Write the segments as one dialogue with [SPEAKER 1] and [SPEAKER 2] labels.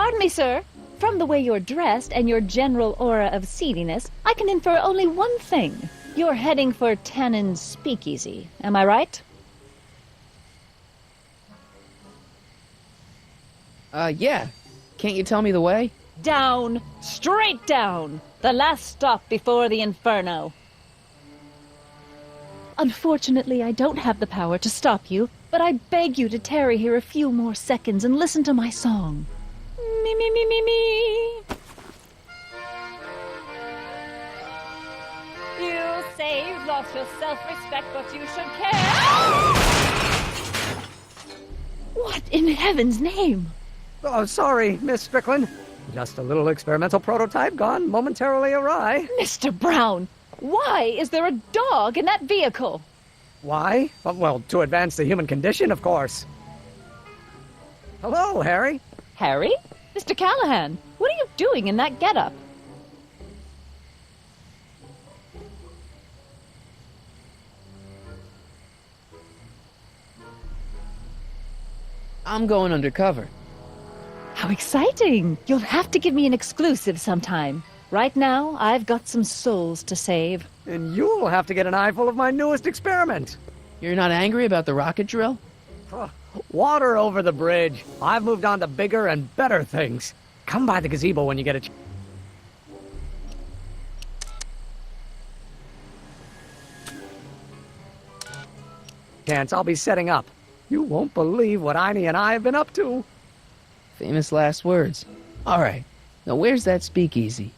[SPEAKER 1] Pardon me, sir. From the way you're dressed and your general aura of seediness, I can infer only one thing. You're heading for Tannen's speakeasy. Am I right?
[SPEAKER 2] Yeah. Can't you tell me the way?
[SPEAKER 1] Down. Straight down. The last stop before the Inferno. Unfortunately, I don't have the power to stop you, but I beg you to tarry here a few more seconds and listen to my song. Me, me, me, me, me. You say you've lost your self-respect, but you should care. What in heaven's name?
[SPEAKER 3] Oh, sorry, Miss Strickland. Just a little experimental prototype gone momentarily awry.
[SPEAKER 1] Mr. Brown, why is there a dog in that vehicle?
[SPEAKER 3] Why? Well, to advance the human condition, of course. Hello, Harry.
[SPEAKER 1] Harry? Mr. Callahan, what are you doing in that getup?
[SPEAKER 2] I'm going undercover.
[SPEAKER 1] How exciting! You'll have to give me an exclusive sometime. Right now, I've got some souls to save.
[SPEAKER 3] And you'll have to get an eyeful of my newest experiment.
[SPEAKER 2] You're not angry about the rocket drill?
[SPEAKER 3] Water over the bridge. I've moved on to bigger and better things. Come by the gazebo when you get a chance. I'll be setting up. You won't believe what Einie and I have been up to.
[SPEAKER 2] Famous last words. Alright, now where's that speakeasy?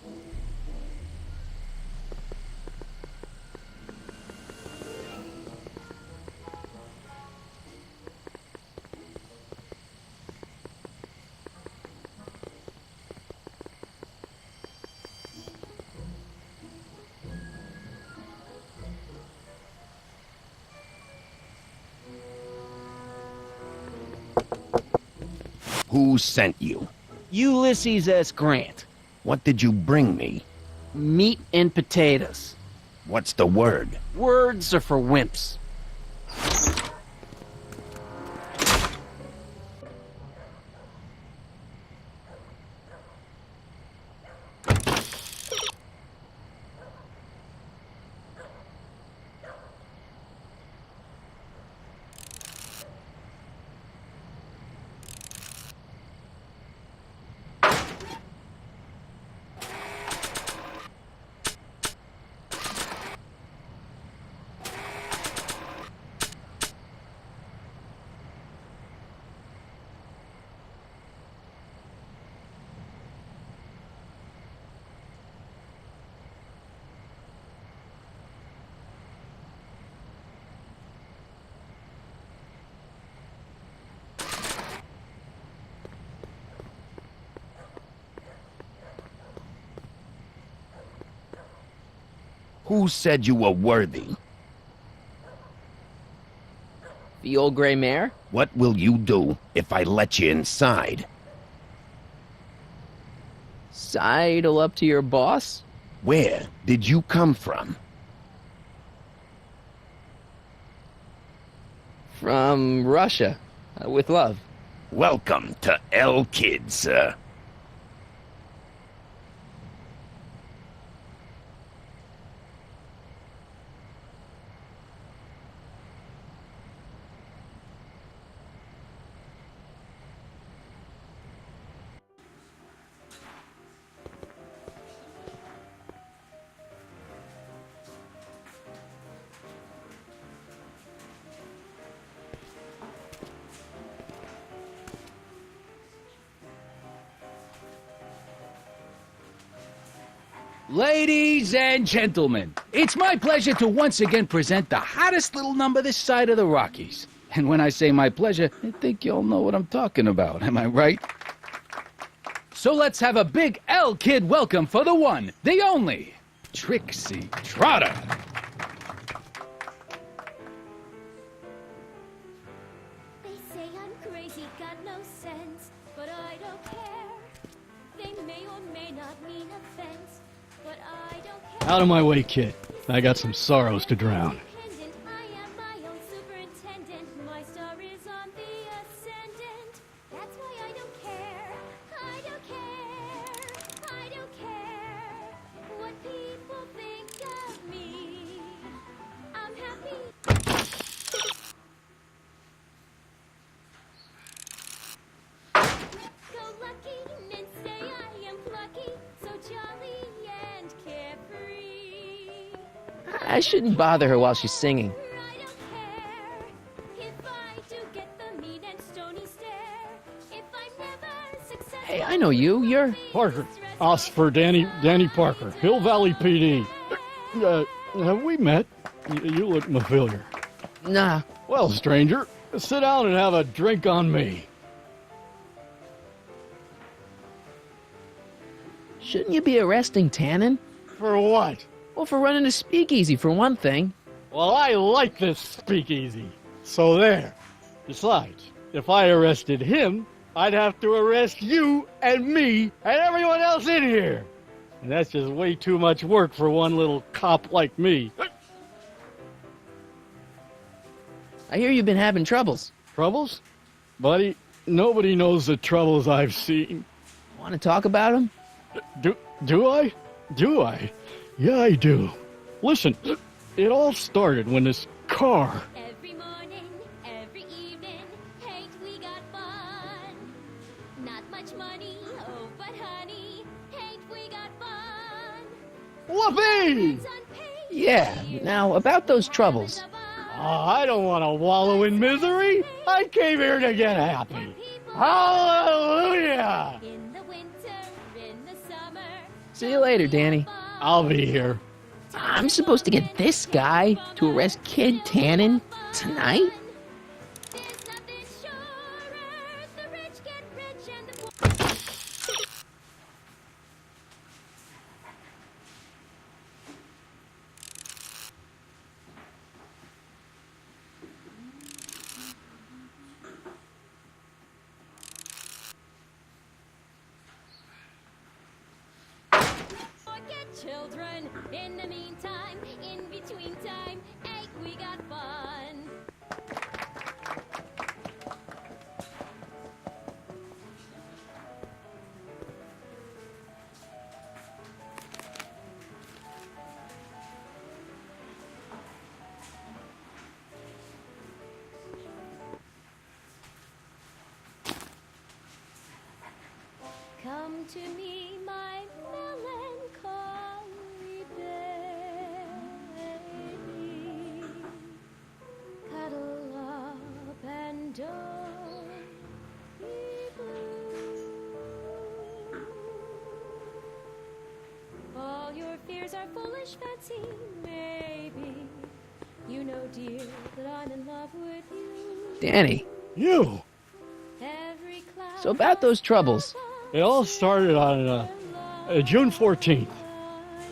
[SPEAKER 4] Who sent you?
[SPEAKER 5] Ulysses S. Grant.
[SPEAKER 4] What did you bring me?
[SPEAKER 5] Meat and potatoes.
[SPEAKER 4] What's the word?
[SPEAKER 5] Words are for wimps.
[SPEAKER 4] Who said you were worthy?
[SPEAKER 2] The old gray mare?
[SPEAKER 4] What will you do if I let you inside?
[SPEAKER 2] Sidle up to your boss?
[SPEAKER 4] Where did you come from?
[SPEAKER 2] From Russia. With love.
[SPEAKER 4] Welcome to El Kid, sir.
[SPEAKER 6] Ladies and gentlemen, it's my pleasure to once again present the hottest little number this side of the Rockies. And when I say my pleasure, I think you all know what I'm talking about, am I right? So let's have a big L Kid welcome for the one, the only, Trixie Trotter.
[SPEAKER 7] They say I'm crazy, got no sense, but I don't care. They may or may not mean offense, but I don't care.
[SPEAKER 8] Out of my way, kid. I got some sorrows to drown.
[SPEAKER 7] I am my own superintendent. My star is on the ascendant. That's why I don't care. I don't
[SPEAKER 2] I shouldn't bother her while she's singing.
[SPEAKER 7] I don't care if I do get the mean and stony stare. If I'm never successful.
[SPEAKER 2] Hey, I know you. You're...
[SPEAKER 8] Parker. Us for Danny Parker. Hill Valley PD. Have we met? You look familiar.
[SPEAKER 2] Nah.
[SPEAKER 8] Well, stranger, sit down and have a drink on me.
[SPEAKER 2] Shouldn't you be arresting Tannen?
[SPEAKER 8] For what?
[SPEAKER 2] Well, for running a speakeasy, for one thing.
[SPEAKER 8] Well, I like this speakeasy. So there. Besides, if I arrested him, I'd have to arrest you and me and everyone else in here. And that's just way too much work for one little cop like me.
[SPEAKER 2] I hear you've been having troubles.
[SPEAKER 8] Troubles? Buddy, nobody knows the troubles I've seen.
[SPEAKER 2] Want to talk about them?
[SPEAKER 8] Do I? Do I? Yeah, I do. Listen, it all started when this car...
[SPEAKER 7] Every morning, every evening, ain't we got fun? Not much money, oh, but honey, ain't we got fun?
[SPEAKER 8] Whoopee!
[SPEAKER 7] It's unpaid.
[SPEAKER 2] Yeah. Now, about those troubles.
[SPEAKER 8] Oh, I don't want to wallow in misery. I came here to get happy. Hallelujah!
[SPEAKER 7] In the winter, in the summer.
[SPEAKER 2] See you later, Danny.
[SPEAKER 8] I'll be here.
[SPEAKER 2] I'm supposed to get this guy to arrest Kid Tannen tonight?
[SPEAKER 7] There's nothing surer. The rich get rich and the poor. Forget children. In the meantime, in between time, ain't we got fun? Come to me, my melancholy baby. Cuddle up and don't be blue. All your fears are foolish fancy, maybe. You know, dear, that I'm in love with you.
[SPEAKER 2] Danny,
[SPEAKER 8] You!
[SPEAKER 7] Every cloud
[SPEAKER 2] so about those troubles.
[SPEAKER 8] It all started on June 14th.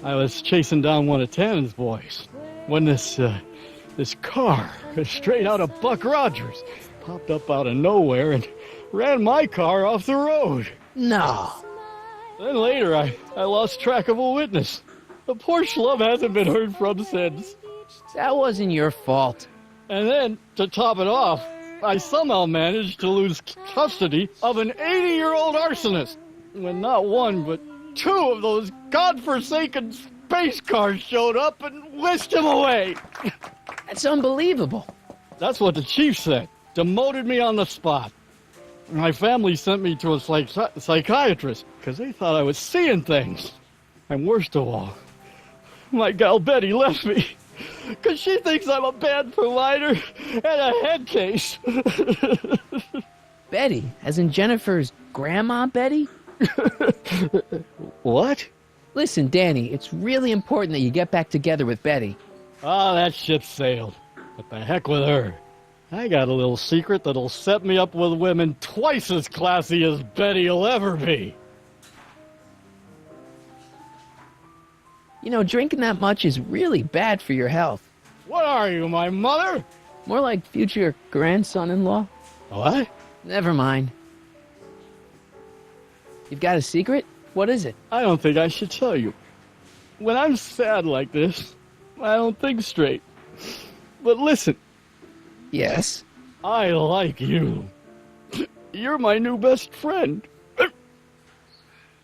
[SPEAKER 8] I was chasing down one of Tannen's boys when this car, straight out of Buck Rogers, popped up out of nowhere and ran my car off the road.
[SPEAKER 2] No.
[SPEAKER 8] Then later, I lost track of a witness. The poor schlub hasn't been heard from since.
[SPEAKER 2] That wasn't your fault.
[SPEAKER 8] And then, to top it off, I somehow managed to lose custody of an 80-year-old arsonist. When not one, but two of those godforsaken space cars showed up and whisked him away.
[SPEAKER 2] That's unbelievable.
[SPEAKER 8] That's what the chief said. Demoted me on the spot. My family sent me to a psychiatrist because they thought I was seeing things. And worst of all, my gal Betty left me because she thinks I'm a bad provider and a head case.
[SPEAKER 2] Betty, as in Jennifer's grandma Betty?
[SPEAKER 8] What?
[SPEAKER 2] Listen, Danny, it's really important that you get back together with Betty.
[SPEAKER 8] Ah, that ship sailed. What the heck with her? I got a little secret that'll set me up with women twice as classy as Betty'll ever be.
[SPEAKER 2] You know, drinking that much is really bad for your health.
[SPEAKER 8] What are you, my mother?
[SPEAKER 2] More like future grandson-in-law.
[SPEAKER 8] What?
[SPEAKER 2] Never mind. You've got a secret? What is it?
[SPEAKER 8] I don't think I should tell you. When I'm sad like this, I don't think straight. But listen,
[SPEAKER 2] Yes?
[SPEAKER 8] I like you. You're my new best friend.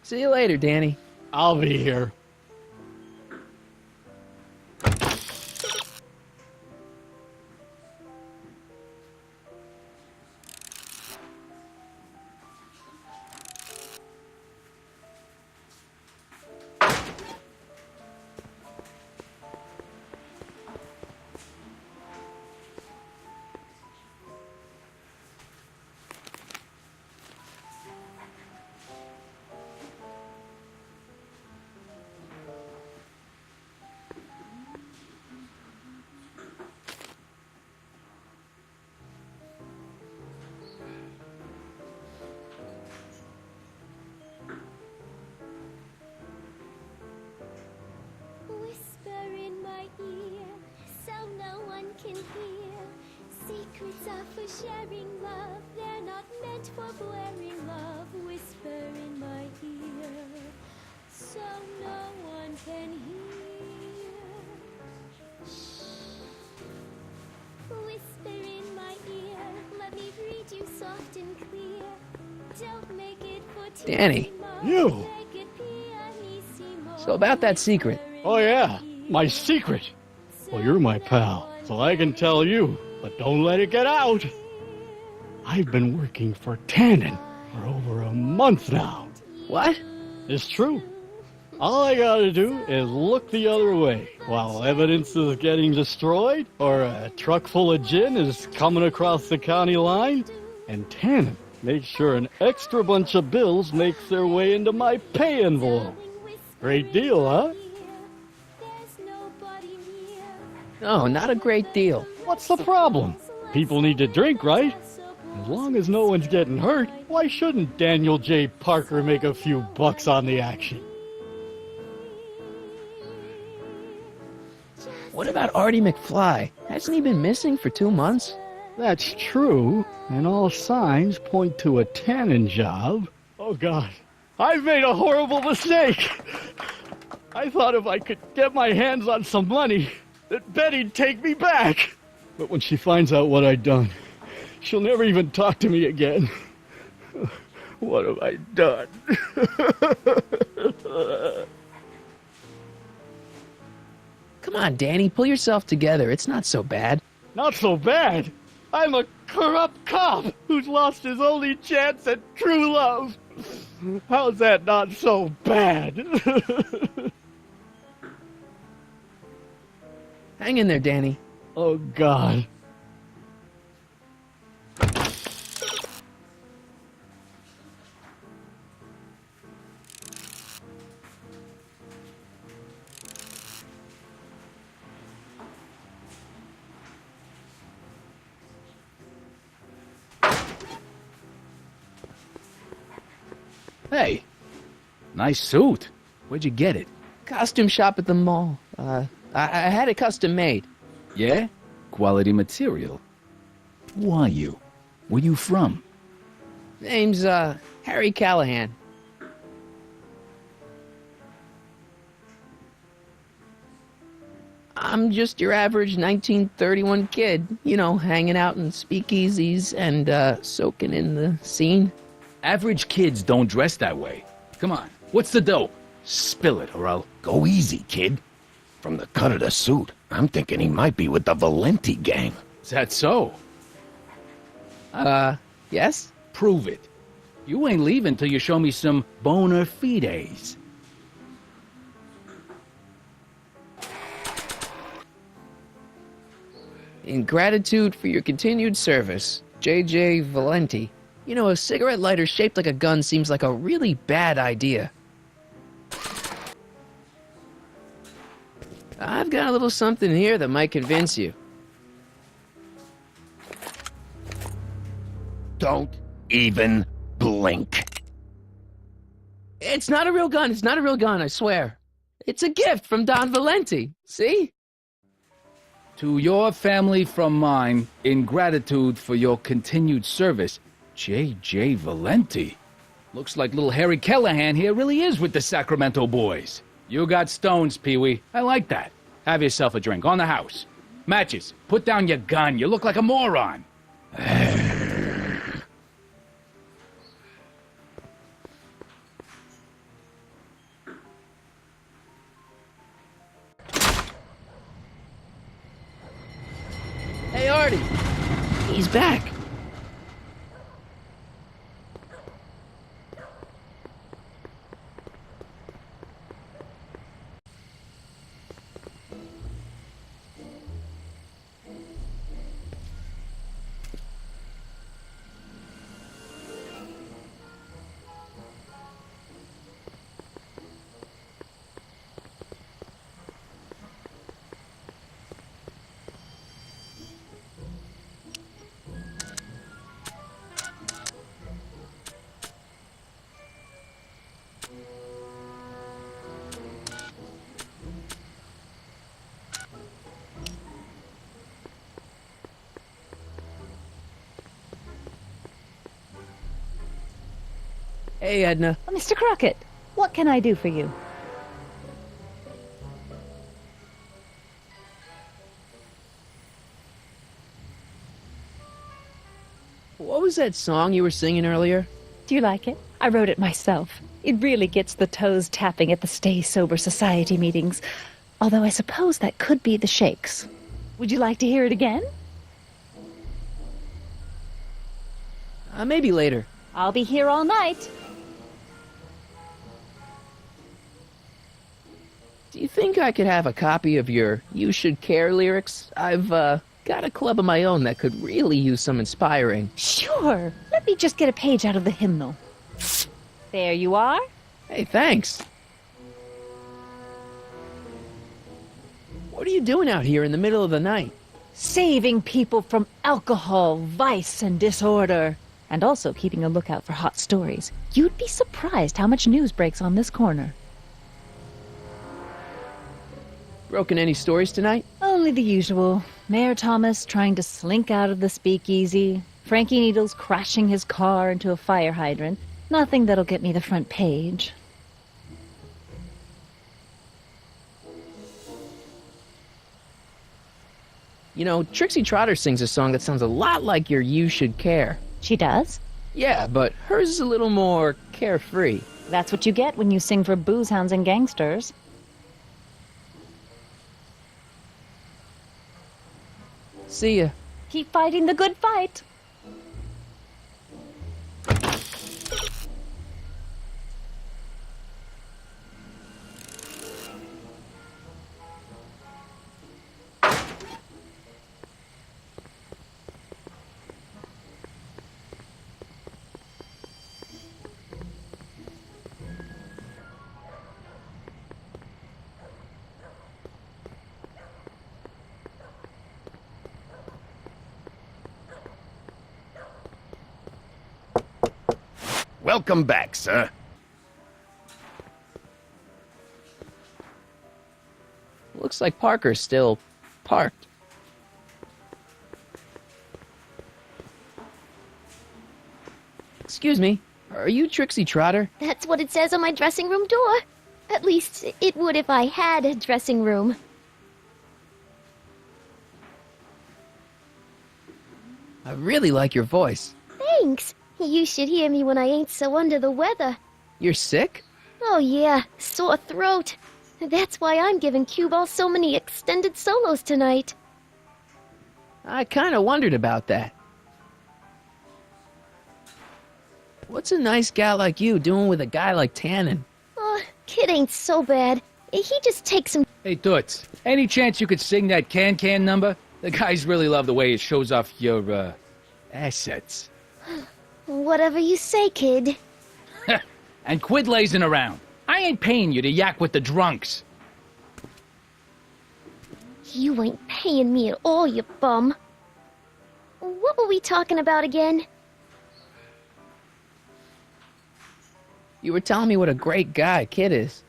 [SPEAKER 2] See you later, Danny.
[SPEAKER 8] I'll be here.
[SPEAKER 7] sharing love. They're not meant for blaring love. Whisper in my ear, so no one can hear. Shh. Whisper in my ear. Let me read you soft and clear. Don't make it for
[SPEAKER 2] Danny.
[SPEAKER 8] You?
[SPEAKER 2] So about that secret.
[SPEAKER 8] Oh, yeah. My secret. Well, you're my pal, so I can tell you, but don't let it get out. I've been working for Tannen for over a month now.
[SPEAKER 2] What?
[SPEAKER 8] It's true. All I gotta do is look the other way while evidence is getting destroyed or a truck full of gin is coming across the county line, and Tannen makes sure an extra bunch of bills makes their way into my pay envelope. Great deal, huh?
[SPEAKER 2] No, not a great deal.
[SPEAKER 8] What's the problem? People need to drink, right? As long as no one's getting hurt, why shouldn't Daniel J. Parker make a few bucks on the action?
[SPEAKER 2] What about Artie McFly? Hasn't he been missing for 2 months?
[SPEAKER 8] That's true, and all signs point to a Tannen job. Oh, God. I've made a horrible mistake. I thought if I could get my hands on some money, that Betty'd take me back. But when she finds out what I'd done, she'll never even talk to me again. What have I done?
[SPEAKER 2] Come on, Danny, pull yourself together. It's not so bad.
[SPEAKER 8] Not so bad. I'm a corrupt cop who's lost his only chance at true love. How's that not so bad?
[SPEAKER 2] Hang in there, Danny.
[SPEAKER 8] Oh, God.
[SPEAKER 6] Hey, nice suit. Where'd you get it?
[SPEAKER 2] Costume shop at the mall. I had it custom made.
[SPEAKER 6] Yeah? Quality material. Who are you? Where you from?
[SPEAKER 2] Name's, Harry Callahan. I'm just your average 1931 kid, you know, hanging out in speakeasies and, soaking in the scene.
[SPEAKER 6] Average kids don't dress that way. Come on, what's the dope? Spill it, or I'll...
[SPEAKER 4] Go easy, kid. From the cut of the suit, I'm thinking he might be with the Valenti gang.
[SPEAKER 6] Is that so?
[SPEAKER 2] Yes?
[SPEAKER 6] Prove it. You ain't leaving till you show me some bona fides.
[SPEAKER 2] In gratitude for your continued service, J.J. Valenti. You know, a cigarette lighter shaped like a gun seems like a really bad idea. I've got a little something here that might convince you.
[SPEAKER 4] Don't even blink.
[SPEAKER 2] It's not a real gun. It's not a real gun, I swear. It's a gift from Don Valenti. See?
[SPEAKER 6] To your family from mine, in gratitude for your continued service, J.J. Valenti. Looks like little Harry Callahan here really is with the Sacramento boys. You got stones, Pee-wee. I like that. Have yourself a drink on the house. Matches, put down your gun. You look like a moron.
[SPEAKER 2] Hey, Artie. He's back. Hey, Edna.
[SPEAKER 1] Mr. Crockett, what can I do for you?
[SPEAKER 2] What was that song you were singing earlier?
[SPEAKER 1] Do you like it? I wrote it myself. It really gets the toes tapping at the Stay Sober Society meetings. Although I suppose that could be the Shakes. Would you like to hear it again?
[SPEAKER 2] Maybe later.
[SPEAKER 1] I'll be here all night.
[SPEAKER 2] Do you think I could have a copy of your You Should Care lyrics? I've, got a club of my own that could really use some inspiring.
[SPEAKER 1] Sure. Let me just get a page out of the hymnal. There you are.
[SPEAKER 2] Hey, thanks. What are you doing out here in the middle of the night?
[SPEAKER 1] Saving people from alcohol, vice, and disorder. And also keeping a lookout for hot stories. You'd be surprised how much news breaks on this corner.
[SPEAKER 2] Broken any stories tonight?
[SPEAKER 1] Only the usual. Mayor Thomas trying to slink out of the speakeasy. Frankie Needles crashing his car into a fire hydrant. Nothing that'll get me the front page.
[SPEAKER 2] You know, Trixie Trotter sings a song that sounds a lot like your You Should Care.
[SPEAKER 1] She does?
[SPEAKER 2] Yeah, but hers is a little more carefree.
[SPEAKER 1] That's what you get when you sing for booze hounds and gangsters.
[SPEAKER 2] See ya.
[SPEAKER 1] Keep fighting the good fight.
[SPEAKER 4] Welcome back, sir.
[SPEAKER 2] Looks like Parker's still parked. Excuse me, are you Trixie Trotter?
[SPEAKER 7] That's what it says on my dressing room door. At least, it would if I had a dressing room.
[SPEAKER 2] I really like your voice.
[SPEAKER 7] Thanks. You should hear me when I ain't so under the weather.
[SPEAKER 2] You're sick?
[SPEAKER 7] Oh yeah, sore throat. That's why I'm giving cue ball so many extended solos tonight.
[SPEAKER 2] I kinda wondered about that. What's a nice gal like you doing with a guy like Tannen?
[SPEAKER 7] Oh, kid ain't so bad. He just takes some...
[SPEAKER 6] Hey, Toots, any chance you could sing that can-can number? The guys really love the way it shows off your, assets.
[SPEAKER 7] Whatever you say, kid.
[SPEAKER 6] And quit lazing around. I ain't paying you to yak with the drunks.
[SPEAKER 7] You ain't paying me at all, you bum. What were we talking about again?
[SPEAKER 2] You were telling me what a great guy Kid is.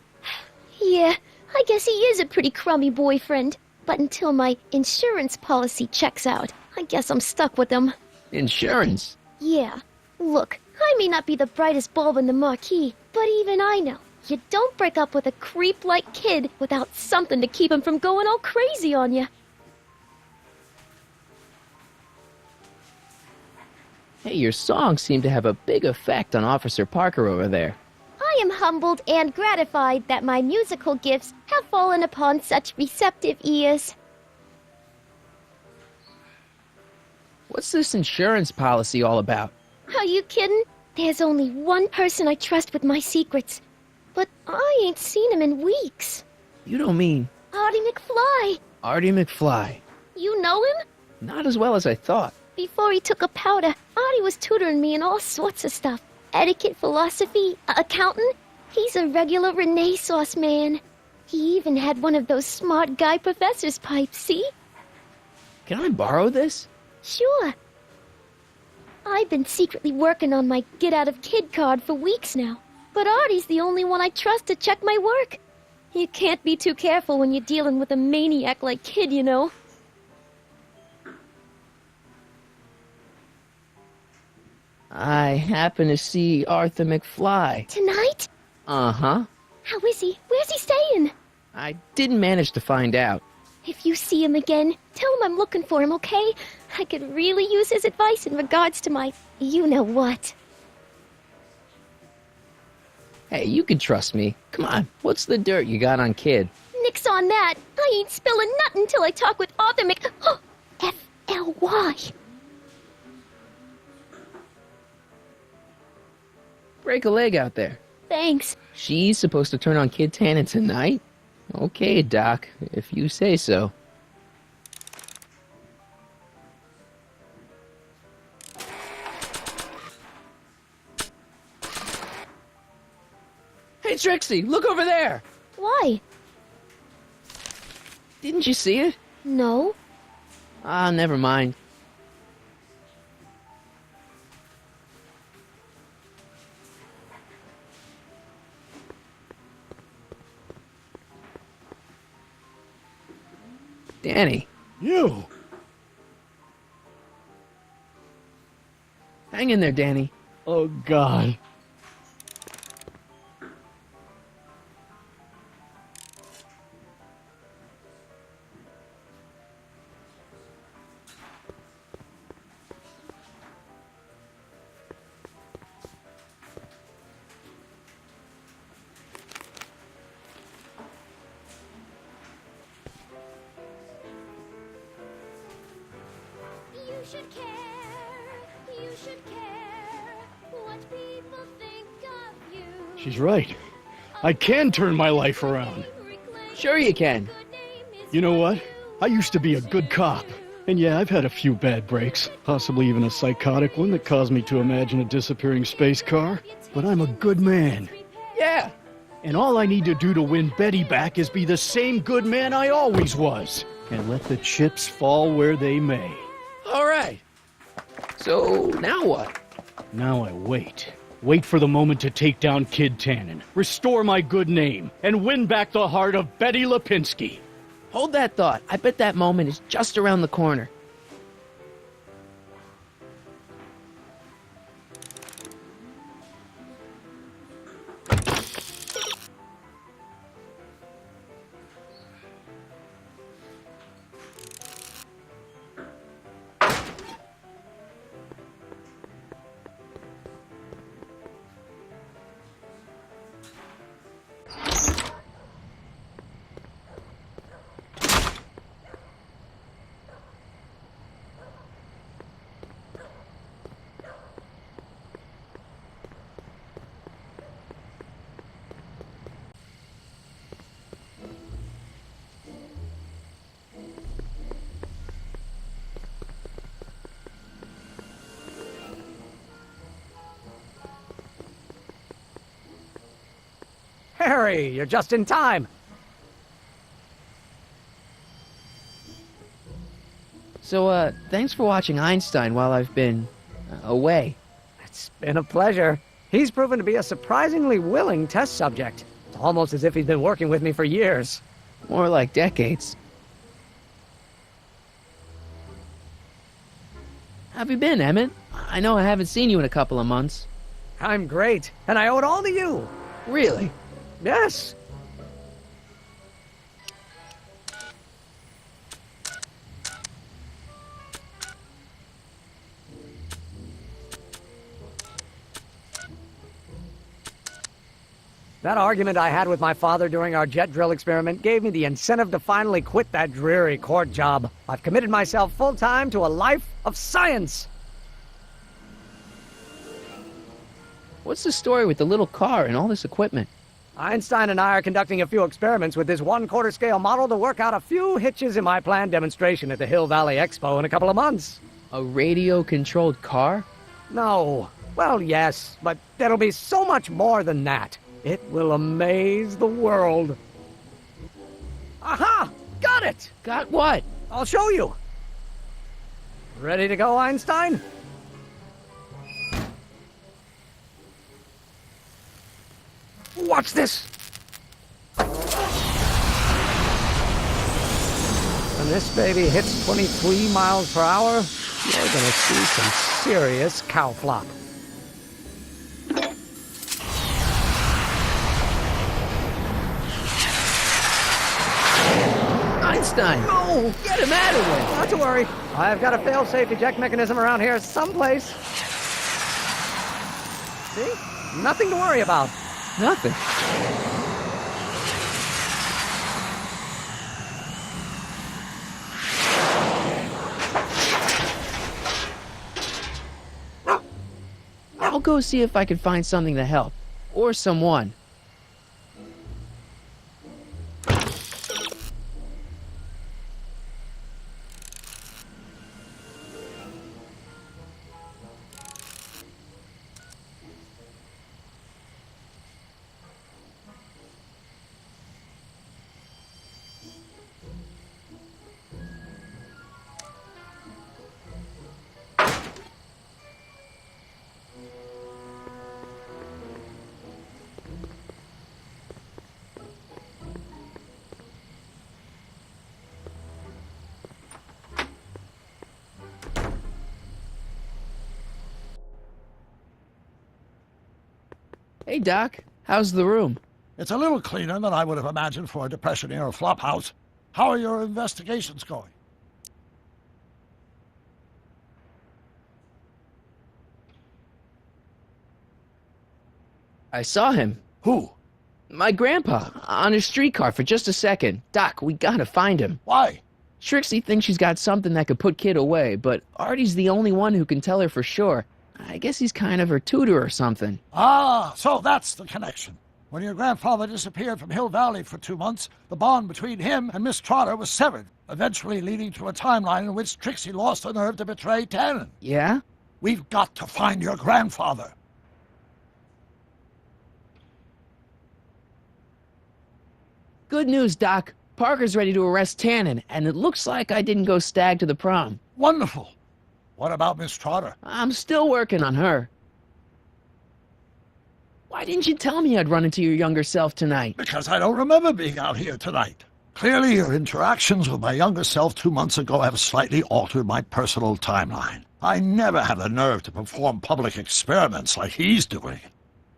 [SPEAKER 7] Yeah, I guess he is a pretty crummy boyfriend. But until my insurance policy checks out, I guess I'm stuck with him.
[SPEAKER 2] Insurance?
[SPEAKER 7] Yeah. Look, I may not be the brightest bulb in the marquee, but even I know you don't break up with a creep like Kid without something to keep him from going all crazy on you.
[SPEAKER 2] Hey, your songs seem to have a big effect on Officer Parker over there.
[SPEAKER 7] I am humbled and gratified that my musical gifts have fallen upon such receptive ears.
[SPEAKER 2] What's this insurance policy all about?
[SPEAKER 7] Are you kidding? There's only one person I trust with my secrets, but I ain't seen him in weeks.
[SPEAKER 2] You don't mean
[SPEAKER 7] Artie McFly.
[SPEAKER 2] Artie McFly?
[SPEAKER 7] You know him?
[SPEAKER 2] Not as well as I thought.
[SPEAKER 7] Before he took a powder, Artie was tutoring me in all sorts of stuff. Etiquette, philosophy, accountant. He's a regular Renaissance man. He even had one of those smart guy professor's pipes, see?
[SPEAKER 2] Can I borrow this?
[SPEAKER 7] Sure. I've been secretly working on my Get Out of Kid card for weeks now. But Artie's the only one I trust to check my work. You can't be too careful when you're dealing with a maniac like Kid, you know.
[SPEAKER 2] I happened to see Arthur McFly.
[SPEAKER 7] Tonight?
[SPEAKER 2] Uh-huh.
[SPEAKER 7] How is he? Where's he staying?
[SPEAKER 2] I didn't manage to find out.
[SPEAKER 7] If you see him again, tell him I'm looking for him, okay? I could really use his advice in regards to my you-know-what.
[SPEAKER 2] Hey, you can trust me. Come on, what's the dirt you got on Kid?
[SPEAKER 7] Nix on that. I ain't spilling nothing till I talk with Arthur F-L-Y.
[SPEAKER 2] Break a leg out there.
[SPEAKER 7] Thanks.
[SPEAKER 2] She's supposed to turn on Kid Tannen tonight? Okay, Doc, if you say so. Hey, Trixie, look over there!
[SPEAKER 7] Why?
[SPEAKER 2] Didn't you see it?
[SPEAKER 7] No.
[SPEAKER 2] Ah, never mind. Danny,
[SPEAKER 8] You!
[SPEAKER 2] hang in there, Danny.
[SPEAKER 8] Oh, God.
[SPEAKER 7] You should care. You should care what people think of you.
[SPEAKER 8] She's right. I can turn my life around.
[SPEAKER 2] Sure you can.
[SPEAKER 8] You know what? I used to be a good cop. And yeah, I've had a few bad breaks. Possibly even a psychotic one that caused me to imagine a disappearing space car. But I'm a good man.
[SPEAKER 2] Yeah.
[SPEAKER 8] And all I need to do to win Betty back is be the same good man I always was. And let the chips fall where they may.
[SPEAKER 2] All right. So, now what?
[SPEAKER 8] Now I wait. Wait for the moment to take down Kid Tannen, restore my good name, and win back the heart of Betty Lipinski.
[SPEAKER 2] Hold that thought. I bet that moment is just around the corner.
[SPEAKER 3] Harry, you're just in time.
[SPEAKER 2] So, thanks for watching Einstein while I've been away.
[SPEAKER 3] It's been a pleasure. He's proven to be a surprisingly willing test subject. It's almost as if he's been working with me for years.
[SPEAKER 2] More like decades. How have you been, Emmett? I know I haven't seen you in a couple of months.
[SPEAKER 3] I'm great, and I owe it all to you.
[SPEAKER 2] Really?
[SPEAKER 3] Yes. That argument I had with my father during our jet drill experiment gave me the incentive to finally quit that dreary court job. I've committed myself full-time to a life of science.
[SPEAKER 2] What's the story with the little car and all this equipment?
[SPEAKER 3] Einstein and I are conducting a few experiments with this 1/4 scale model to work out a few hitches in my planned demonstration at the Hill Valley Expo in a couple of months.
[SPEAKER 2] A radio-controlled car?
[SPEAKER 3] No. Well, yes, but there'll be so much more than that. It will amaze the world. Aha! Got it!
[SPEAKER 2] Got what?
[SPEAKER 3] I'll show you. Ready to go, Einstein? Watch this! When this baby hits 23 miles per hour, you're gonna see some serious cow flop.
[SPEAKER 2] Einstein!
[SPEAKER 3] No!
[SPEAKER 2] Get him out of there!
[SPEAKER 3] Not to worry. I've got a fail-safe eject mechanism around here someplace. See? Nothing to worry about.
[SPEAKER 2] Nothing. I'll go see if I can find something to help. Or someone. Hey, Doc. How's the room?
[SPEAKER 9] It's a little cleaner than I would have imagined for a Depression-era flophouse. How are your investigations going?
[SPEAKER 2] I saw him.
[SPEAKER 9] Who?
[SPEAKER 2] My grandpa, on a streetcar for just a second. Doc, we gotta find him.
[SPEAKER 9] Why?
[SPEAKER 2] Trixie thinks she's got something that could put Kid away, but Artie's the only one who can tell her for sure. I guess he's kind of her tutor or something.
[SPEAKER 9] Ah, so that's the connection. When your grandfather disappeared from Hill Valley for 2 months, the bond between him and Miss Trotter was severed, eventually leading to a timeline in which Trixie lost the nerve to betray Tannen.
[SPEAKER 2] Yeah?
[SPEAKER 9] We've got to find your grandfather.
[SPEAKER 2] Good news, Doc. Parker's ready to arrest Tannen, and it looks like I didn't go stag to the prom.
[SPEAKER 9] Wonderful. What about Miss Trotter?
[SPEAKER 2] I'm still working on her. Why didn't you tell me I'd run into your younger self tonight?
[SPEAKER 9] Because I don't remember being out here tonight. Clearly, your interactions with my younger self 2 months ago have slightly altered my personal timeline. I never had the nerve to perform public experiments like he's doing.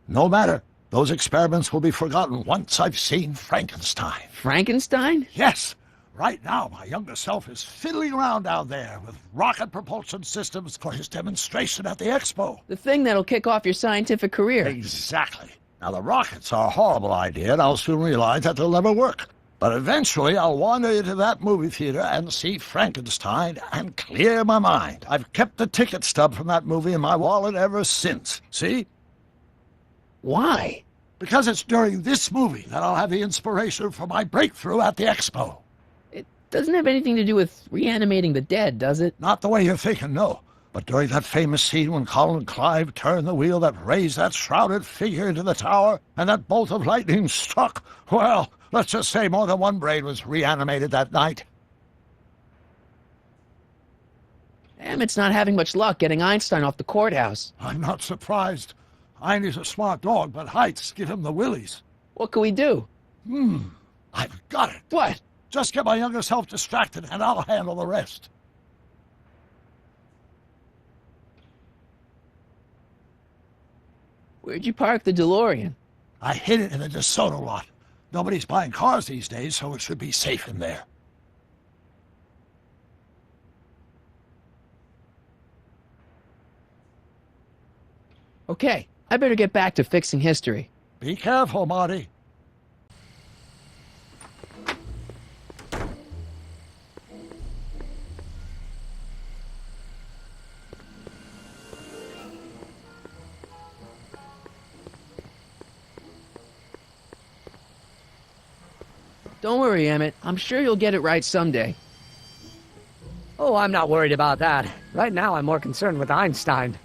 [SPEAKER 9] No matter. Those experiments will be forgotten once I've seen Frankenstein.
[SPEAKER 2] Frankenstein?
[SPEAKER 9] Yes. Right now, my younger self is fiddling around down there with rocket propulsion systems for his demonstration at the expo.
[SPEAKER 2] The thing that'll kick off your scientific career.
[SPEAKER 9] Exactly. Now, the rockets are a horrible idea, and I'll soon realize that they'll never work. But eventually, I'll wander into that movie theater and see Frankenstein and clear my mind. I've kept the ticket stub from that movie in my wallet ever since. See?
[SPEAKER 2] Why?
[SPEAKER 9] Because it's during this movie that I'll have the inspiration for my breakthrough at the expo.
[SPEAKER 2] It doesn't have anything to do with reanimating the dead, does it?
[SPEAKER 9] Not the way you're thinking, no. But during that famous scene when Colin Clive turned the wheel that raised that shrouded figure into the tower and that bolt of lightning struck, well, let's just say more than one brain was reanimated that night.
[SPEAKER 2] Emmett's not having much luck getting Einstein off the courthouse.
[SPEAKER 9] I'm not surprised. Einstein's a smart dog, but heights give him the willies.
[SPEAKER 2] What can we do?
[SPEAKER 9] I've got it.
[SPEAKER 2] What?
[SPEAKER 9] Just get my younger self distracted, and I'll handle the rest.
[SPEAKER 2] Where'd you park the DeLorean?
[SPEAKER 9] I hid it in the DeSoto lot. Nobody's buying cars these days, so it should be safe in there.
[SPEAKER 2] Okay, I better get back to fixing history.
[SPEAKER 9] Be careful, Marty.
[SPEAKER 2] Don't worry, Emmett. I'm sure you'll get it right someday.
[SPEAKER 3] Oh, I'm not worried about that. Right now, I'm more concerned with Einstein.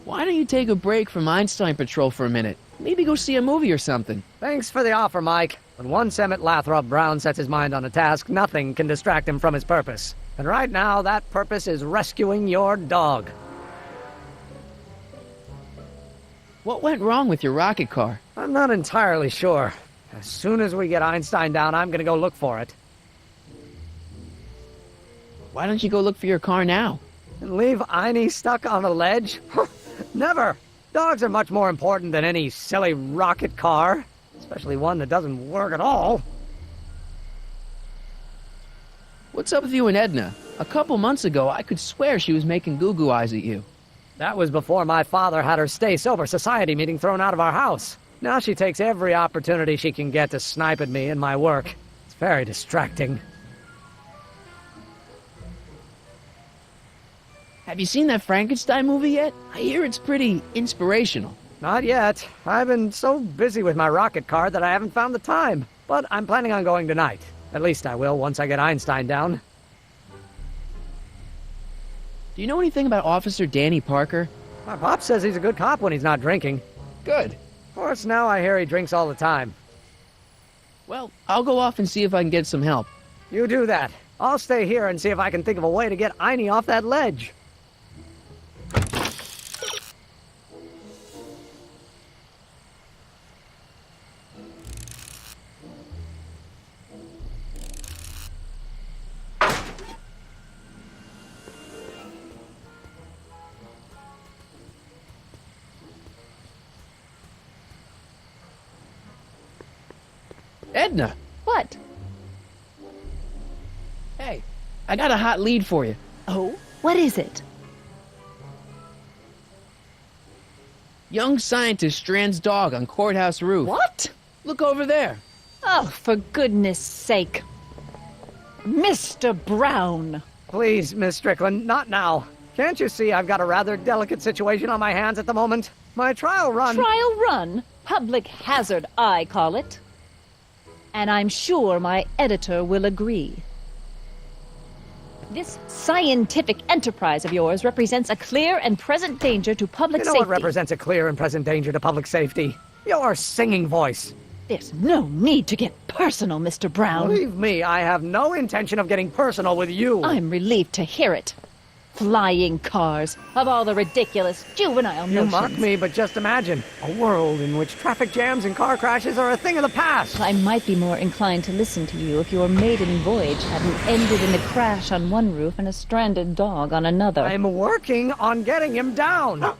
[SPEAKER 2] Why don't you take a break from Einstein Patrol for a minute? Maybe go see a movie or something.
[SPEAKER 3] Thanks for the offer, Mike. When once Emmett Lathrop Brown sets his mind on a task, nothing can distract him from his purpose. And right now, that purpose is rescuing your dog.
[SPEAKER 2] What went wrong with your rocket car?
[SPEAKER 3] I'm not entirely sure. As soon as we get Einstein down, I'm gonna go look for it.
[SPEAKER 2] Why don't you go look for your car now?
[SPEAKER 3] And leave Einie stuck on a ledge? Never! Dogs are much more important than any silly rocket car, especially one that doesn't work at all.
[SPEAKER 2] What's up with you and Edna? A couple months ago, I could swear she was making goo-goo eyes at you.
[SPEAKER 3] That was before my father had her stay-sober society meeting thrown out of our house. Now she takes every opportunity she can get to snipe at me and my work. It's very distracting.
[SPEAKER 2] Have you seen that Frankenstein movie yet? I hear it's pretty inspirational.
[SPEAKER 3] Not yet. I've been so busy with my rocket car that I haven't found the time. But I'm planning on going tonight. At least I will once I get Einstein down.
[SPEAKER 2] Do you know anything about Officer Danny Parker?
[SPEAKER 3] My pop says he's a good cop when he's not drinking.
[SPEAKER 2] Good.
[SPEAKER 3] Of course, now I hear he drinks all the time.
[SPEAKER 2] Well, I'll go off and see if I can get some help.
[SPEAKER 3] You do that. I'll stay here and see if I can think of a way to get Einie off that ledge.
[SPEAKER 2] Edna!
[SPEAKER 1] What?
[SPEAKER 2] Hey, I got a hot lead for you.
[SPEAKER 1] Oh? What is it?
[SPEAKER 2] Young scientist strands dog on courthouse roof.
[SPEAKER 1] What?
[SPEAKER 2] Look over there.
[SPEAKER 1] Oh, for goodness sake. Mr. Brown!
[SPEAKER 3] Please, Miss Strickland, not now. Can't you see I've got a rather delicate situation on my hands at the moment? My trial run...
[SPEAKER 1] Trial run? Public hazard, I call it. And I'm sure my editor will agree. This scientific enterprise of yours represents a clear and present danger to public
[SPEAKER 3] You know
[SPEAKER 1] safety.
[SPEAKER 3] what represents a clear and present danger to public safety? Your singing voice.
[SPEAKER 1] There's no need to get personal, Mr. Brown.
[SPEAKER 3] Believe me, I have no intention of getting personal with you.
[SPEAKER 1] I'm relieved to hear it. Flying cars, of all the ridiculous juvenile
[SPEAKER 3] You
[SPEAKER 1] notions.
[SPEAKER 3] mock me, but just imagine a world in which traffic jams and car crashes are a thing of the past.
[SPEAKER 1] I might be more inclined to listen to you if your maiden voyage hadn't ended in a crash on one roof and a stranded dog on another.
[SPEAKER 3] I'm working on getting him down.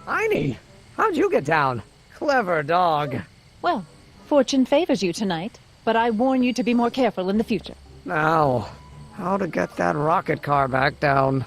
[SPEAKER 3] Einie, how'd you get down? Clever dog.
[SPEAKER 1] Well, fortune favors you tonight, but I warn you to be more careful in the future.
[SPEAKER 3] Now, how to get that rocket car back down?